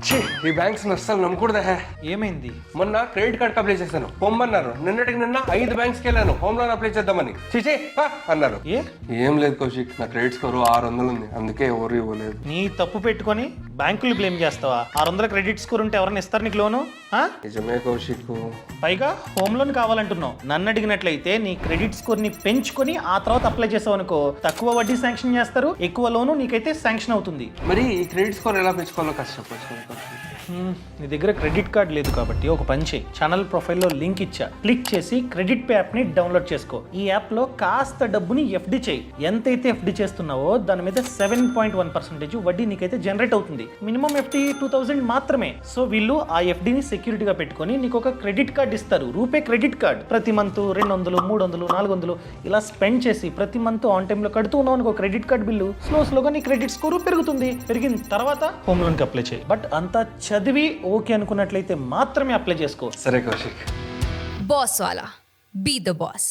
ఛీ, ఈ బ్యాంక్స్ అస్సలు నమ్మకూడదా. ఏమైంది? మొన్న క్రెడిట్ కార్డ్ అప్లై చేశాను, పొమ్మన్నారు. నిన్నటికి నిన్న 5 బ్యాంక్స్కి వెళ్ళాను హోమ్ లోన్ అప్లై చేద్దామని. చీచే అన్నారు. ఏం లేదు కౌశిక్, నా క్రెడిట్ స్కోర్ 600 ఉంది, అందుకే ఎవరు ఇవ్వలేదు. నీ తప్పు పెట్టుకొని బ్యాంకులు బ్లేమ్ చేస్తావా? 600 క్రెడిట్ స్కోర్ ఉంటే ఎవరైనా ఇస్తారు నీకు లోను? నిజమే కౌశిక్. పైగా హోమ్ లోన్ కావాలంటున్నావు. నన్ను అడిగినట్లయితే నీ క్రెడిట్ స్కోర్ ని పెంచుకొని ఆ తర్వాత అప్లై చేసావు అనుకో, తక్కువ వడ్డీ శాంక్షన్ చేస్తారు, ఎక్కువ లోను నీకైతే శాంక్షన్ అవుతుంది. మరి ఈ క్రెడిట్ స్కోర్ ఎలా పెంచుకోవాలో కష్టపడుతుంది. నీ దగ్గర క్రెడిట్ కార్డ్ లేదు కాబట్టి ఒక పని చేయి. ఛానల్ ప్రొఫైల్లో లింక్ ఇచ్చా, క్లిక్ చేసి క్రెడిట్ పే యాప్ ని డౌన్లోడ్ చేసుకో. ఈ యాప్ లో కాస్త డబ్బుని ఎఫ్డి చేయి. ఎంతైతే ఎఫ్డి చేస్తున్నావో దాని మీద 7.1% వడ్డీ నీకైతే జనరేట్ అవుతుంది. మినిమం ఎఫ్డి 2000 మాత్రమే. సో వీళ్ళు ఆ ఎఫ్డిని సెక్యూరిటీగా పెట్టుకొని నీకు ఒక క్రెడిట్ కార్డ్ ఇస్తారు, రూపే క్రెడిట్ కార్డ్. ప్రతి మంత్ 200, 300, 400 ఇలా స్పెండ్ చేసి ప్రతి మంత్ ఆన్ టైమ్ లో కడుతూ ఉన్నావు అనుకో క్రెడిట్ కార్డ్ బిల్లు, స్లోగా నీ క్రెడిట్ స్కోర్ పెరుగుతుంది. పెరిగిన తర్వాత హోమ్ లోన్ కి అప్లై చేయి. బట్ అంతా చదివి ఓకే అనుకున్నట్లయితే మాత్రమే అప్లై చేసుకో. సరే కౌశిక్. బాస్ వాలా, బీ ద బాస్.